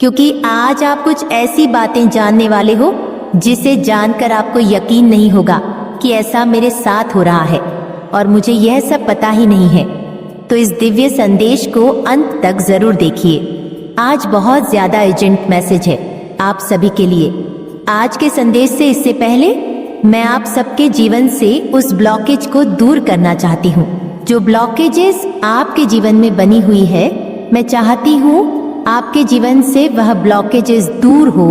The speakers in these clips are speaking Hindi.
क्योंकि आज आप कुछ ऐसी बातें जानने वाले हो जिसे जानकर आपको यकीन नहीं होगा कि ऐसा मेरे साथ हो रहा है और मुझे यह सब पता ही नहीं है। तो इस दिव्य संदेश को अंत तक जरूर देखिए। आज बहुत ज्यादा अर्जेंट मैसेज है आप सभी के लिए। आज के संदेश से इससे पहले मैं आप सबके जीवन से उस ब्लॉकेज को दूर करना चाहती हूँ। जो ब्लॉकेजेस आपके जीवन में बनी हुई है, मैं चाहती हूँ आपके जीवन से वह ब्लॉकेजेस दूर हो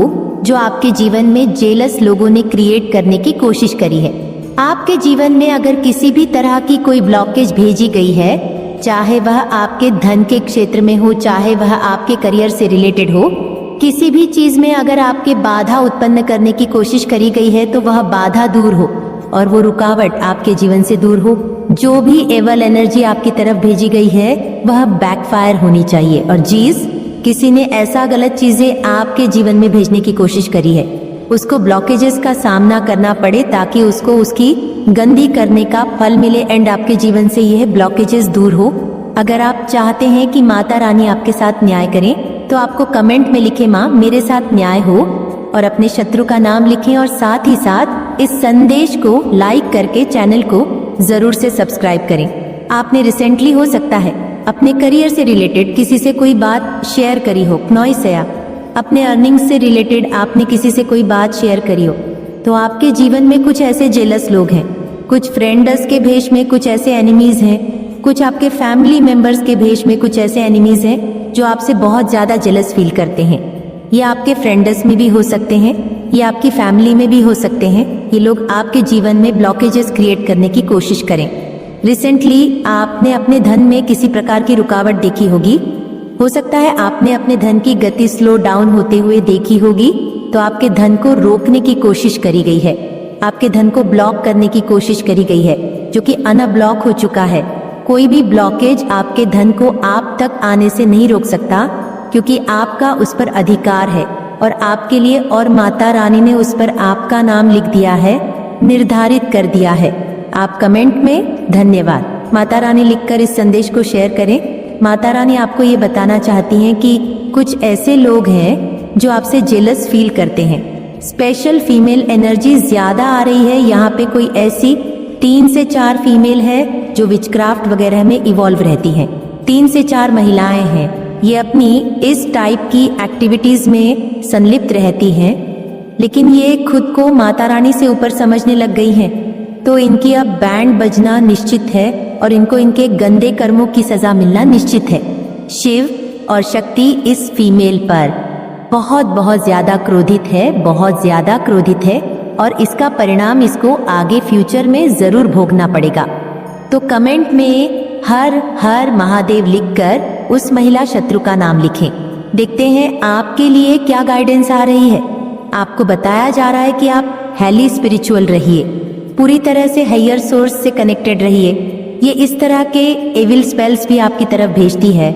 जो आपके जीवन में जेलस लोगों ने क्रिएट करने की कोशिश करी है। आपके जीवन में अगर किसी भी तरह की कोई ब्लॉकेज भेजी गई है, चाहे वह आपके धन के क्षेत्र में हो, चाहे वह आपके करियर से रिलेटेड हो, किसी भी चीज में अगर आपके बाधा उत्पन्न करने की कोशिश करी गई है तो वह बाधा दूर हो और वो रुकावट आपके जीवन से दूर हो। जो भी एवल एनर्जी आपकी तरफ भेजी गई है वह बैकफायर होनी चाहिए। और जीज किसी ने ऐसा गलत चीजें आपके जीवन में भेजने की कोशिश करी है, उसको ब्लॉकेजेस का सामना करना पड़े ताकि उसको उसकी गंदी करने का फल मिले एंड आपके जीवन से यह ब्लॉकेजेस दूर हो। अगर आप चाहते हैं कि माता रानी आपके साथ न्याय करें तो आपको कमेंट में लिखें माँ मेरे साथ न्याय हो, और अपने शत्रु का नाम लिखें और साथ ही साथ इस संदेश को लाइक करके चैनल को जरूर से सब्सक्राइब करें। आपने रिसेंटली हो सकता है अपने करियर से रिलेटेड किसी से कोई बात शेयर करी हो, नॉइस है, अपने अर्निंग्स से रिलेटेड आपने किसी से कोई बात शेयर करी हो, तो आपके जीवन में कुछ ऐसे जेलस लोग हैं, कुछ फ्रेंड्स के भेष में कुछ ऐसे एनिमीज हैं, कुछ आपके फैमिली मेंबर्स के भेष में कुछ ऐसे एनिमीज हैं जो आपसे बहुत ज्यादा जेलस फील करते हैं। ये आपके फ्रेंड्स में भी हो सकते हैं, ये आपकी फैमिली में भी हो सकते हैं। ये लोग आपके जीवन में ब्लॉकेजेस क्रिएट करने की कोशिश करें। रिसेंटली आपने अपने धन में किसी प्रकार की रुकावट देखी होगी, हो सकता है आपने अपने धन की गति स्लो डाउन होते हुए देखी होगी, तो आपके धन को रोकने की कोशिश करी गई है, आपके धन को ब्लॉक करने की कोशिश करी गई है, जो कि अनब्लॉक हो चुका है। कोई भी ब्लॉकेज आपके धन को आप तक आने से नहीं रोक सकता, क्योंकि आपका उस पर अधिकार है और आपके लिए, और माता रानी ने उस पर आपका नाम लिख दिया है, निर्धारित कर दिया है। आप कमेंट में धन्यवाद माता रानी लिखकर इस संदेश को शेयर करें। माता रानी आपको ये बताना चाहती हैं कि कुछ ऐसे लोग हैं जो आपसे जेलस फील करते हैं। स्पेशल फीमेल एनर्जी ज्यादा आ रही है। यहाँ पे कोई ऐसी 3 से 4 फीमेल है जो विचक्राफ्ट वगैरह में इवॉल्व रहती हैं। 3 से 4 महिलाएं हैं, ये अपनी इस टाइप की एक्टिविटीज में संलिप्त रहती हैं, लेकिन ये खुद को माता रानी से ऊपर समझने लग गई हैं, तो इनकी अब बैंड बजना निश्चित है और इनको इनके गंदे कर्मों की सजा मिलना निश्चित है। शिव और शक्ति इस फीमेल पर बहुत ज्यादा क्रोधित है, बहुत ज्यादा क्रोधित है, और इसका परिणाम इसको आगे फ्यूचर में जरूर भोगना पड़ेगा। तो कमेंट में हर हर महादेव लिखकर उस महिला शत्रु का नाम लिखें। देखते हैं आपके लिए क्या गाइडेंस आ रही है। आपको बताया जा रहा है कि आप हाईली स्पिरिचुअल रहिए, पूरी तरह से हायर सोर्स से कनेक्टेड रहिए। ये इस तरह के एविल स्पेल्स भी आपकी तरफ भेजती है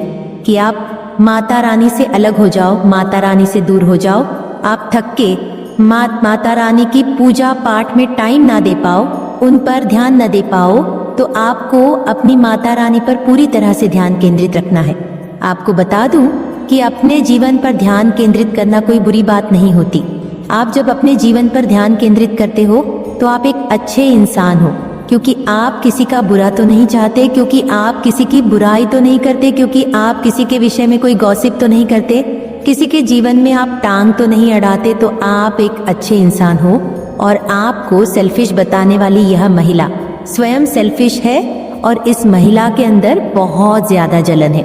कि आप माता रानी से अलग हो जाओ, माता रानी से दूर हो जाओ। आप थक के माता रानी की पूजा पाठ में टाइम ना दे पाओ, उन पर ध्यान न दे पाओ, तो आपको अपनी माता रानी पर पूरी तरह से ध्यान केंद्रित रखना है। आपको बता दूं कि अपने जीवन पर ध्यान केंद्रित करना कोई बुरी बात नहीं होती। आप जब अपने जीवन पर ध्यान केंद्रित करते हो तो आप एक अच्छे इंसान हो, क्योंकि आप किसी का बुरा तो नहीं चाहते, क्योंकि आप किसी की बुराई तो नहीं करते, क्योंकि आप किसी के विषय में कोई गॉसिप तो नहीं करते, किसी के जीवन में आप टांग तो नहीं अड़ाते। तो आप एक अच्छे इंसान हो। और आपको सेल्फिश बताने वाली यह महिला स्वयं सेल्फिश है, और इस महिला के अंदर बहुत ज्यादा जलन है,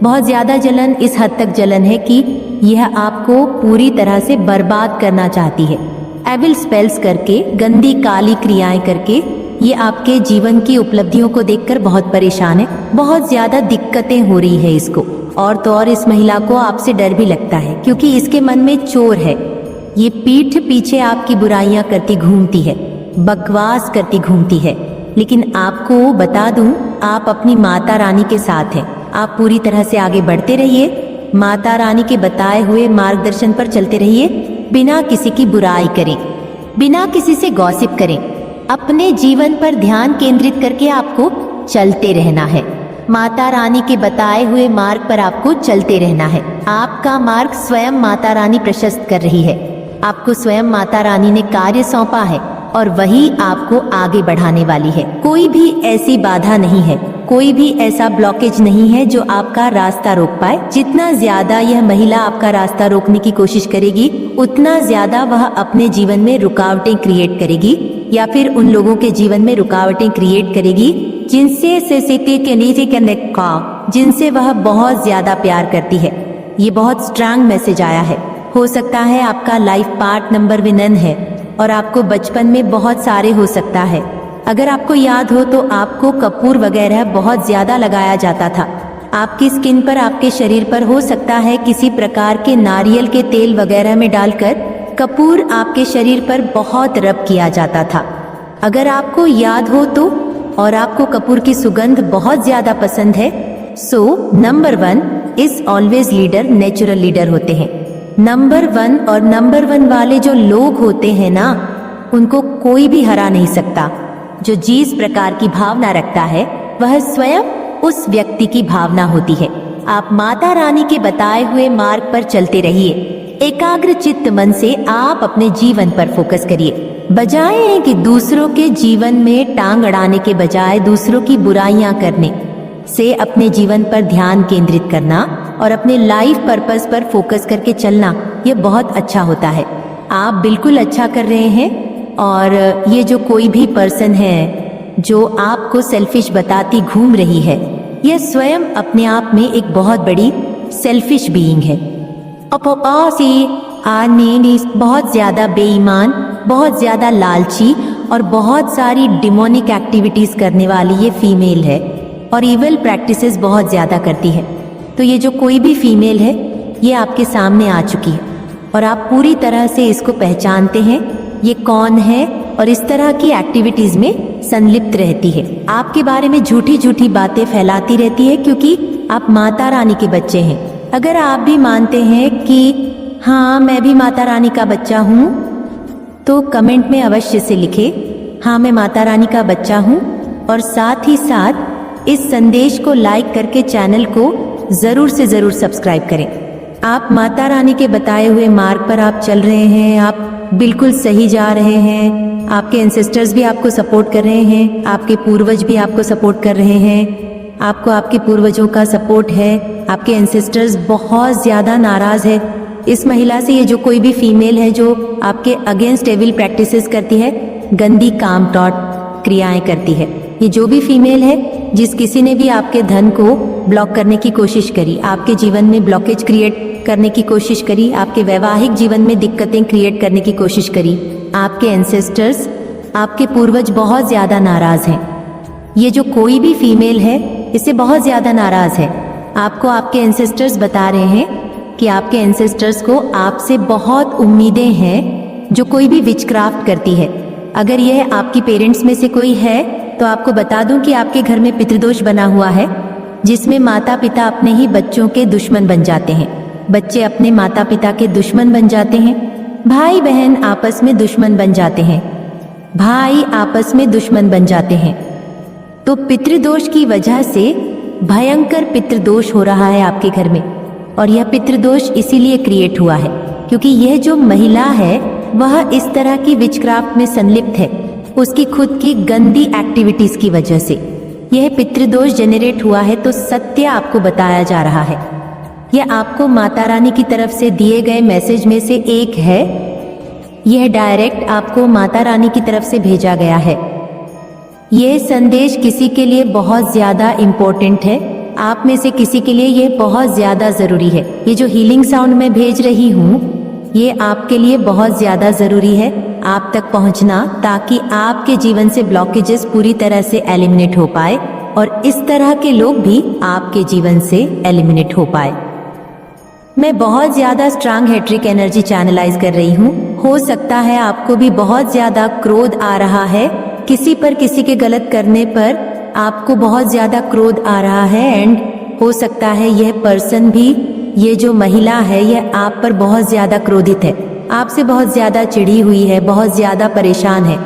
बहुत ज्यादा जलन, इस हद तक जलन है कि यह आपको पूरी तरह से बर्बाद करना चाहती है। एविल स्पेल्स करके, गंदी काली क्रियाएं करके ये आपके जीवन की उपलब्धियों को देखकर बहुत परेशान है, बहुत ज्यादा दिक्कतें हो रही है इसको। और तो और इस महिला को आपसे डर भी लगता है, क्योंकि इसके मन में चोर है। ये पीठ पीछे आपकी बुराइयां करती घूमती है, बकवास करती घूमती है। लेकिन आपको बता दूं, आप अपनी माता रानी के साथ हैं। आप पूरी तरह से आगे बढ़ते रहिए, माता रानी के बताए हुए मार्गदर्शन पर चलते रहिए, बिना किसी की बुराई करें, बिना किसी से गॉसिप करें। अपने जीवन पर ध्यान केंद्रित करके आपको चलते रहना है। माता रानी के बताए हुए मार्ग पर आपको चलते रहना है। आपका मार्ग स्वयं माता रानी प्रशस्त कर रही है। आपको स्वयं माता रानी ने कार्य सौंपा है और वही आपको आगे बढ़ाने वाली है। कोई भी ऐसी बाधा नहीं है, कोई भी ऐसा ब्लॉकेज नहीं है जो आपका रास्ता रोक पाए। जितना ज्यादा यह महिला आपका रास्ता रोकने की कोशिश करेगी, उतना ज्यादा वह अपने जीवन में रुकावटें क्रिएट करेगी या फिर उन लोगों के जीवन में रुकावटें क्रिएट करेगी जिनसे वह बहुत ज्यादा प्यार करती है। ये बहुत स्ट्रांग मैसेज आया है। हो सकता है आपका लाइफ पार्ट नंबर विनन है और आपको बचपन में बहुत सारे हो सकता है। अगर आपको याद हो तो आपको कपूर वगैरह बहुत ज्यादा लगाया जाता था। आपकी स्किन पर, आपके शरीर पर हो सकता है किसी प्रकार के नारियल के तेल वगैरह में डालकर कपूर आपके शरीर पर बहुत रब किया जाता था। अगर आपको याद हो तो, और आपको कपूर की सुगंध बहुत ज्यादा पसंद है, so number 1 is always leader, natural leader होते हैं। नंबर 1 और नंबर 1 वाले जो लोग होते हैं ना, उनको कोई भी हरा नहीं सकता। जो जिस प्रकार की भावना रखता है वह स्वयं उस व्यक्ति की भावना होती है। आप माता रानी के बताए हुए मार्ग पर चलते रहिए। एकाग्र चित्त मन से आप अपने जीवन पर फोकस करिए। बजाय कि दूसरों के जीवन में टांग अड़ाने के बजाय दूसरों की बुराइयां करने से अपने जीवन पर ध्यान केंद्रित करना और अपने लाइफ पर्पस पर फोकस करके चलना, यह बहुत अच्छा होता है। आप बिल्कुल अच्छा कर रहे हैं। और ये जो कोई भी पर्सन है जो आपको सेल्फिश बताती घूम रही है, यह स्वयं अपने आप में एक बहुत बड़ी सेल्फिश बीइंग है। बहुत ज्यादा बेईमान, बहुत ज्यादा लालची और बहुत सारी डिमोनिक एक्टिविटीज करने वाली ये फीमेल है और इविल प्रैक्टिसेस बहुत ज्यादा करती है। तो ये जो कोई भी फीमेल है, ये आपके सामने आ चुकी है और आप पूरी तरह से इसको पहचानते हैं ये कौन है और इस तरह की एक्टिविटीज में संलिप्त रहती है। आपके बारे में झूठी झूठी बातें फैलाती रहती है क्योंकि आप माता रानी के बच्चे हैं। अगर आप भी मानते हैं कि हाँ मैं भी माता रानी का बच्चा हूँ, तो कमेंट में अवश्य से लिखे हाँ मैं माता रानी का बच्चा हूँ, और साथ ही साथ इस संदेश को लाइक करके चैनल को जरूर से जरूर सब्सक्राइब करें। आप माता रानी के बताए हुए मार्ग पर आप चल रहे हैं, आप बिल्कुल सही जा रहे हैं। आपके एंसेस्टर्स भी आपको सपोर्ट कर रहे हैं, आपके पूर्वज भी आपको सपोर्ट कर रहे हैं। आपको आपके पूर्वजों का सपोर्ट है। आपके एंसेस्टर्स बहुत ज्यादा नाराज है इस महिला से। ये जो कोई भी फीमेल है जो आपके अगेंस्ट एविल प्रैक्टिसेस करती है, गंदी काम टॉट क्रियाएं करती है, ये जो भी फीमेल है, जिस किसी ने भी आपके धन को ब्लॉक करने की कोशिश करी, आपके जीवन में ब्लॉकेज क्रिएट करने की कोशिश करी, आपके वैवाहिक जीवन में दिक्कतें क्रिएट करने की कोशिश करी, आपके एंसेस्टर्स, आपके पूर्वज बहुत ज्यादा नाराज हैं। ये जो कोई भी फीमेल है इससे बहुत ज्यादा नाराज है। आपको आपके एंसेस्टर्स बता रहे हैं कि आपके एंसेस्टर्स को आपसे बहुत उम्मीदें हैं। जो कोई भी विचक्राफ्ट करती है, अगर यह आपकी पेरेंट्स में से कोई है तो आपको बता दूं कि आपके घर में पितृदोष बना हुआ है, जिसमें माता पिता अपने ही बच्चों के दुश्मन बन जाते हैं, बच्चे अपने माता पिता के दुश्मन बन जाते हैं, भाई बहन आपस में दुश्मन बन जाते हैं, भाई आपस में दुश्मन बन जाते हैं। तो पितृदोष की वजह से भयंकर पितृदोष हो रहा है आपके घर में, और यह पितृदोष इसीलिए क्रिएट हुआ है क्योंकि यह जो महिला है वह इस तरह की विचक्राफ्ट में संलिप्त है, उसकी खुद की गंदी एक्टिविटीज की वजह से यह पितृदोष जेनरेट हुआ है। तो सत्य आपको बताया जा रहा है, यह आपको माता रानी की तरफ से दिए गए मैसेज में से एक है। यह डायरेक्ट आपको माता रानी की तरफ से भेजा गया है। यह संदेश किसी के लिए बहुत ज्यादा इम्पोर्टेंट है, आप में से किसी के लिए यह बहुत ज्यादा जरूरी है। ये जो हीलिंग साउंड मैं भेज रही हूँ, ये आपके लिए बहुत ज्यादा जरूरी है आप तक पहुंचना, ताकि आपके जीवन से ब्लॉकेजेस पूरी तरह से एलिमिनेट हो पाए और इस तरह के लोग भी आपके जीवन से एलिमिनेट हो पाए। मैं बहुत ज्यादा स्ट्रांग हैट्रिक एनर्जी चैनलाइज कर रही हूँ। हो सकता है आपको भी बहुत ज्यादा क्रोध आ रहा है, किसी पर किसी के गलत करने पर आपको बहुत ज्यादा क्रोध आ रहा है, एंड हो सकता है यह पर्सन भी, ये जो महिला है, यह आप पर बहुत ज्यादा क्रोधित है, आपसे बहुत ज्यादा चिढ़ी हुई है, बहुत ज्यादा परेशान है।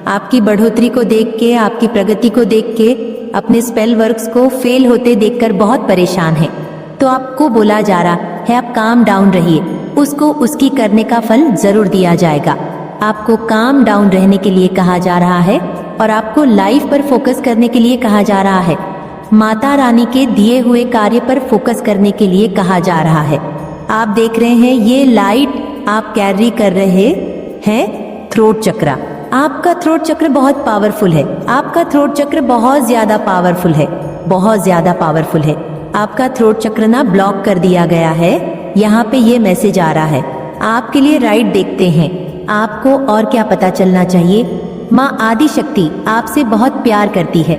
आपकी बढ़ोतरी को देख के, आपकी प्रगति को देख के अपने स्पेल वर्क्स को फेल होते देखकर बहुत परेशान हैं। तो आपको बोला जा रहा है आप काम डाउन रहिए, उसको उसकी करने का फल जरूर दिया जाएगा। आपको काम डाउन रहने के लिए कहा जा रहा है और आपको लाइफ पर फोकस करने के लिए कहा जा रहा है। माता रानी के दिए हुए कार्य पर फोकस करने के लिए कहा जा रहा है। आप देख रहे हैं ये लाइट आप कैरी कर रहे हैं थ्रोट चक्र। आपका थ्रोट चक्र बहुत पावरफुल है। आपका थ्रोट चक्र बहुत ज्यादा पावरफुल है, बहुत ज्यादा पावरफुल है। आपका थ्रोट चक्र ना ब्लॉक कर दिया गया है। यहाँ पे ये मैसेज आ रहा है आपके लिए। राइट देखते हैं आपको और क्या पता चलना चाहिए। माँ आदि शक्ति आपसे बहुत प्यार करती है।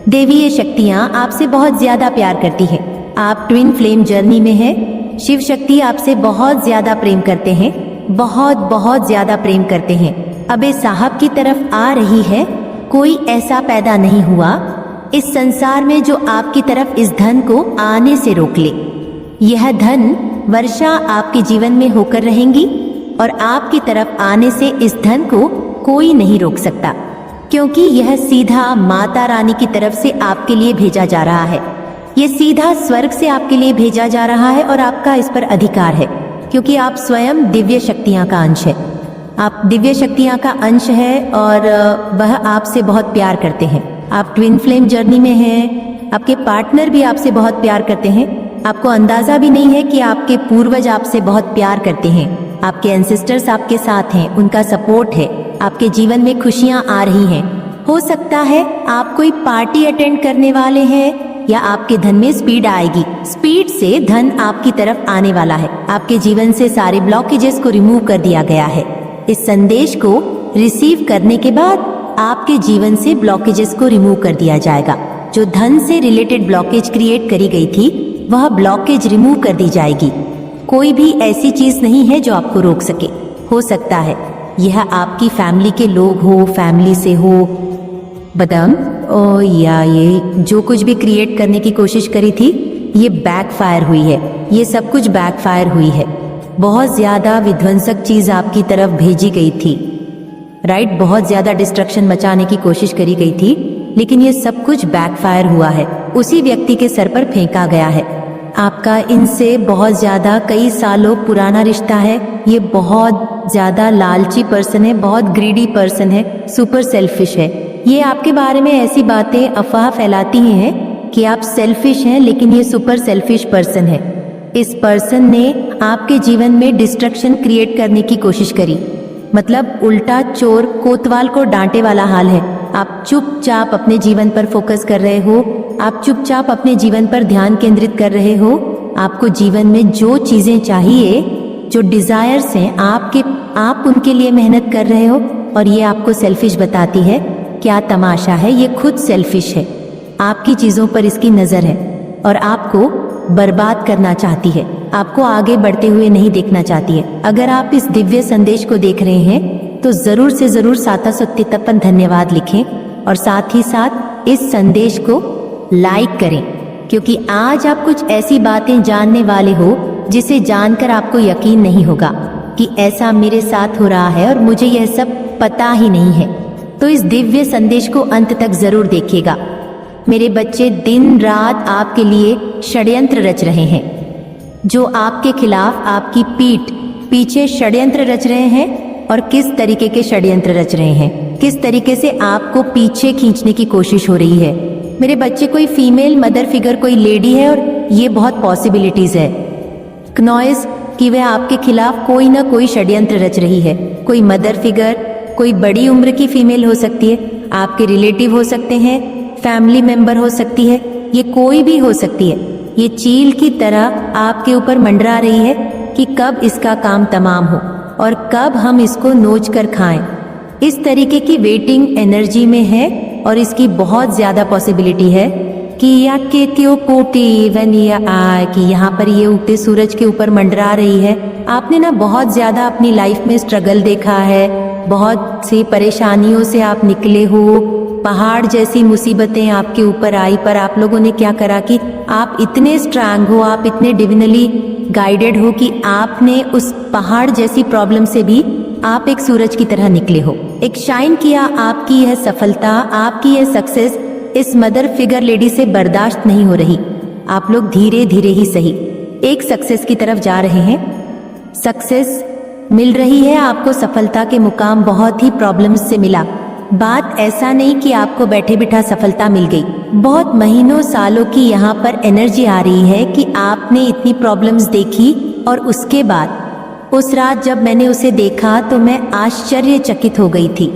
देवीय शक्तियाँ आपसे बहुत ज्यादा प्यार करती है। आप ट्विन फ्लेम जर्नी में हैं। शिव शक्ति आपसे बहुत ज्यादा प्रेम करते हैं, बहुत बहुत ज्यादा प्रेम करते हैं। अबे साहब की तरफ आ रही है। कोई ऐसा पैदा नहीं हुआ इस संसार में जो आपकी तरफ इस धन को आने से रोक ले। यह धन वर्षा आपके जीवन में होकर रहेंगी और आपकी तरफ आने से इस धन को कोई नहीं रोक सकता, क्योंकि यह सीधा माता रानी की तरफ से आपके लिए भेजा जा रहा है। ये सीधा स्वर्ग से आपके लिए भेजा जा रहा है और आपका इस पर अधिकार है, क्योंकि आप स्वयं दिव्य शक्तियाँ का अंश है। आप दिव्य शक्तियाँ का अंश है और वह आपसे बहुत प्यार करते हैं। आप ट्विन फ्लेम जर्नी में हैं। आपके पार्टनर भी आपसे बहुत प्यार करते हैं। आपको अंदाजा भी नहीं है कि आपके पूर्वज आपसे बहुत प्यार करते हैं। आपके एंसेस्टर्स आपके साथ हैं, उनका सपोर्ट है। आपके जीवन में खुशियाँ आ रही हैं। हो सकता है आप कोई पार्टी अटेंड करने वाले हैं या आपके धन में स्पीड आएगी। स्पीड से धन आपकी तरफ आने वाला है। आपके जीवन से सारे ब्लॉकेजेस को रिमूव कर दिया गया है। इस संदेश को रिसीव करने के बाद आपके जीवन से ब्लॉकेजेस को रिमूव कर दिया जाएगा। जो धन से रिलेटेड ब्लॉकेज क्रिएट करी गई थी वह ब्लॉकेज रिमूव कर दी जाएगी। कोई भी ऐसी चीज नहीं है जो आपको रोक सके। हो सकता है यह आपकी फैमिली के लोग हो, फैमिली से हो, बदम या ये जो कुछ भी क्रिएट करने की कोशिश करी थी ये बैकफायर हुई है। ये सब कुछ बैकफायर हुई है। बहुत ज्यादा विध्वंसक चीज आपकी तरफ भेजी गई थी, राइट। बहुत ज्यादा डिस्ट्रक्शन मचाने की कोशिश करी गई थी, लेकिन ये सब कुछ बैकफायर हुआ है। उसी व्यक्ति के सर पर फेंका गया है। आपका इनसे बहुत ज्यादा कई सालों पुराना रिश्ता है। ये बहुत ज्यादा लालची पर्सन है, बहुत ग्रीडी पर्सन है, सुपर सेल्फिश है। ये आपके बारे में ऐसी बातें अफवाह फैलाती हैं कि आप सेल्फिश हैं, लेकिन ये सुपर सेल्फिश पर्सन है। इस पर्सन ने आपके जीवन में डिस्ट्रक्शन क्रिएट करने की कोशिश करी। मतलब उल्टा चोर कोतवाल को डांटे वाला हाल है। आप चुपचाप अपने जीवन पर फोकस कर रहे हो। आप चुपचाप अपने जीवन पर ध्यान केंद्रित कर रहे हो। आपको जीवन में जो चीजें चाहिए, जो डिजायर्स हैं आपके, आप उनके लिए मेहनत कर रहे हो और ये आपको सेल्फिश बताती है। क्या तमाशा है, ये खुद सेल्फिश है। आपकी चीजों पर इसकी नजर है और आपको बर्बाद करना चाहती है। आपको आगे बढ़ते हुए नहीं देखना चाहती है। अगर आप इस दिव्य संदेश को देख रहे हैं तो जरूर से जरूर 753 धन्यवाद लिखें और साथ ही साथ इस संदेश को लाइक करें, क्योंकि आज आप कुछ ऐसी बातें जानने वाले हो जिसे जानकर आपको यकीन नहीं होगा कि ऐसा मेरे साथ हो रहा है और मुझे यह सब पता ही नहीं है। तो इस दिव्य संदेश को अंत तक जरूर देखिएगा। मेरे बच्चे दिन रात आपके लिए षड्यंत्र रच रहे हैं, जो आपके खिलाफ आपकी पीठ पीछे षड्यंत्र रच रहे हैं। और किस तरीके के षड्यंत्र रच रहे हैं, किस तरीके से आपको पीछे खींचने की कोशिश हो रही है। मेरे बच्चे कोई फीमेल मदर फिगर, कोई लेडी है और ये बहुत पॉसिबिलिटीज है क्नॉइज कि वह आपके खिलाफ कोई ना कोई षड्यंत्र रच रही है। कोई मदर फिगर, कोई बड़ी उम्र की फीमेल हो सकती है, आपके रिलेटिव हो सकते हैं, फैमिली मेंबर हो सकती है, ये कोई भी हो सकती है। ये चील की तरह आपके ऊपर मंडरा रही है कि कब इसका काम तमाम हो और कब हम इसको नोच कर खाएं। इस तरीके की वेटिंग एनर्जी में है और इसकी बहुत ज्यादा पॉसिबिलिटी है कि या के क्यों कोटी वनिया आए कि यहाँ पर ये उगते सूरज के ऊपर मंडरा रही है। आपने ना बहुत ज्यादा अपनी लाइफ में स्ट्रगल देखा है, बहुत सी परेशानियों से आप निकले हो, पहाड़ जैसी मुसीबतें आपके ऊपर आई, पर आप लोगों ने क्या करा कि आप इतने स्ट्रांग हो, आप इतने डिविनली गाइडेड हो कि आपने उस पहाड़ जैसी प्रॉब्लम से भी आप एक सूरज की तरह निकले हो। एक शाइन किया। आपकी यह सफलता, आपकी यह सक्सेस इस मदर फिगर लेडी से बर्दाश्त नहीं हो रही। आप लोग धीरे धीरे ही सही एक सक्सेस की तरफ जा रहे हैं। सक्सेस मिल रही है आपको, सफलता के मुकाम बहुत ही प्रॉब्लम्स से मिला। बात ऐसा नहीं कि आपको बैठे बिठा सफलता मिल गई। बहुत महीनों सालों की यहाँ पर एनर्जी आ रही है कि आपने इतनी प्रॉब्लम्स देखी और उसके बाद उस रात जब मैंने उसे देखा तो मैं आश्चर्यचकित हो गई थी,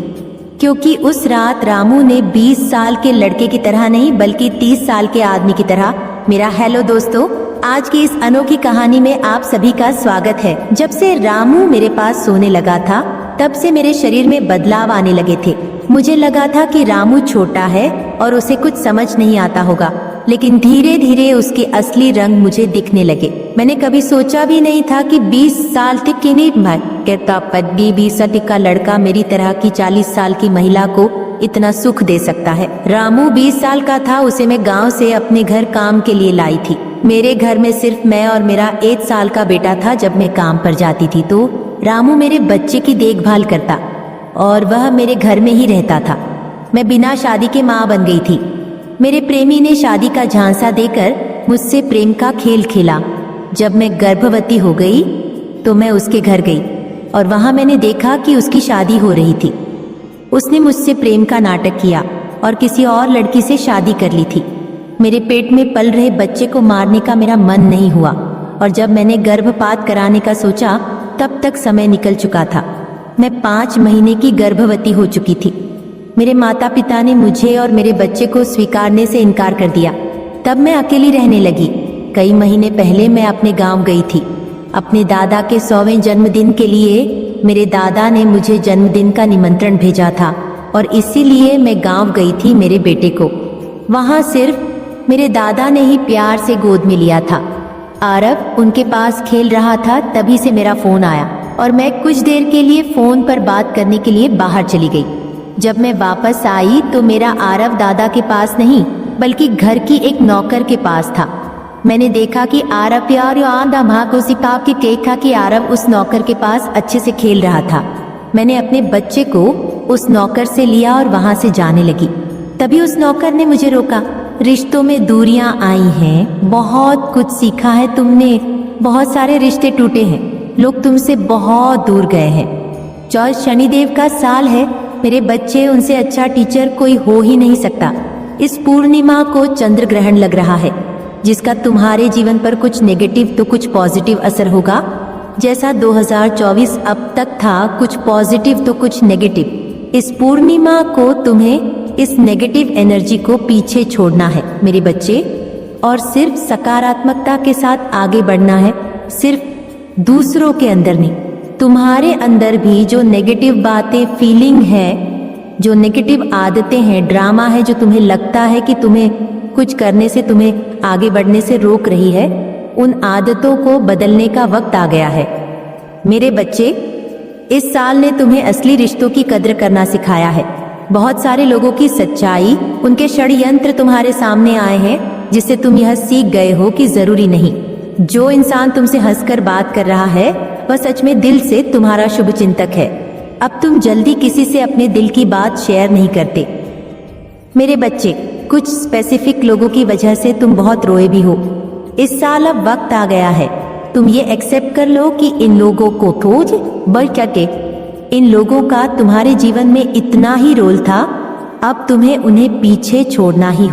क्योंकि उस रात रामू ने 20 साल के लड़के की तरह नहीं बल्कि 30 साल के आदमी की तरह मेरा हेलो दोस्तों, आज की इस अनोखी कहानी में आप सभी का स्वागत है। जब से रामू मेरे पास सोने लगा था तब से मेरे शरीर में बदलाव आने लगे थे। मुझे लगा था कि रामू छोटा है और उसे कुछ समझ नहीं आता होगा, लेकिन धीरे धीरे उसके असली रंग मुझे दिखने लगे। मैंने कभी सोचा भी नहीं था कि 20 साल तक की नहीं 20 साल का लड़का मेरी तरह की 40 साल की महिला को इतना सुख दे सकता है। रामू 20 साल का था, उसे मैं गांव से अपने घर काम के लिए लाई थी। मेरे घर में सिर्फ मैं और मेरा 1 साल का बेटा था। जब मैं काम पर जाती थी तो रामू मेरे बच्चे की देखभाल करता और वह मेरे घर में ही रहता था। मैं बिना शादी के माँ बन गई थी। मेरे प्रेमी ने शादी का झांसा देकर मुझसे प्रेम का खेल खेला। जब मैं गर्भवती हो गई तो मैं उसके घर गई और वहां मैंने देखा कि उसकी शादी हो रही थी। उसने मुझसे प्रेम का नाटक किया और किसी और लड़की से शादी कर ली थी। मेरे पेट में पल रहे बच्चे को मारने का मेरा मन नहीं हुआ और जब मैंने गर्भपात कराने का सोचा तब तक समय निकल चुका था। मैं 5 महीने की गर्भवती हो चुकी थी। मेरे माता पिता ने मुझे और मेरे बच्चे को स्वीकारने से इनकार कर दिया। तब मैं अकेली रहने लगी। कई महीने पहले मैं अपने गांव गई थी अपने दादा के 100वें जन्मदिन के लिए। मेरे दादा ने मुझे जन्मदिन का निमंत्रण भेजा था और इसीलिए मैं गांव गई थी मेरे बेटे को। वहां सिर्फ मेरे दादा ने ही प्यार से गोद में लिया था। आरव उनके पास खेल रहा था, तभी से मेरा फोन आया और मैं कुछ देर के लिए फोन पर बात करने के लिए बाहर चली गई। जब मैं वापस आई तो मेरा आरव दादा के पास नहीं बल्कि घर की एक नौकर के पास था। मैंने देखा कि आरव के केक खा कि आरव उस नौकर के पास अच्छे से खेल रहा था। मैंने अपने बच्चे को उस नौकर से लिया और वहां से जाने लगी। तभी उस नौकर ने मुझे रोका। रिश्तों में दूरियां आई हैं, बहुत कुछ सीखा है तुमने, बहुत सारे रिश्ते टूटे हैं, लोग तुमसे बहुत दूर गए हैं। चौथ शनिदेव का साल है, मेरे बच्चे, उनसे अच्छा टीचर कोई हो ही नहीं सकता। इस पूर्णिमा को चंद्र ग्रहण लग रहा है जिसका तुम्हारे जीवन पर कुछ नेगेटिव तो कुछ पॉजिटिव असर होगा। जैसा 2024 अब तक था, कुछ पॉजिटिव तो कुछ नेगेटिव। इस पूर्णिमा को तुम्हें इस नेगेटिव एनर्जी को पीछे छोड़ना है मेरे बच्चे, और सिर्फ सकारात्मकता के साथ आगे बढ़ना है। सिर्फ दूसरों के अंदर नहीं, तुम्हारे अंदर भी जो नेगेटिव बातें, फीलिंग है, जो नेगेटिव आदतें हैं, ड्रामा है, जो तुम्हें लगता है कि तुम्हें कुछ करने से, तुम्हें आगे बढ़ने से रोक रही है, उन आदतों को बदलने का वक्त आ गया है मेरे बच्चे। इस साल ने तुम्हें असली रिश्तों की कद्र करना सिखाया है। बहुत सारे लोगों की सच्चाई, उनके षड्यंत्र तुम्हारे सामने आए हैं जिससे तुम यह सीख गए हो कि जरूरी नहीं जो इंसान तुमसे हंसकर बात कर रहा है वह सच में दिल से तुम्हारा शुभ चिंतक है। अब तुम जल्दी किसी से अपने दिल की बात शेयर नहीं करते मेरे बच्चे। कुछ स्पेसिफिक लोगों की वजह से तुम बहुत रोए भी हो। इस साल अब वक्त आ गया है, तुम ये एक्सेप्ट कर लो कि इन लोगों को खोज बढ़ के इन लोगों का तुम्हारे जीवन में इतना ही रोल था, अब तुम्हें उन्हें पीछे छोड़ना ही हो।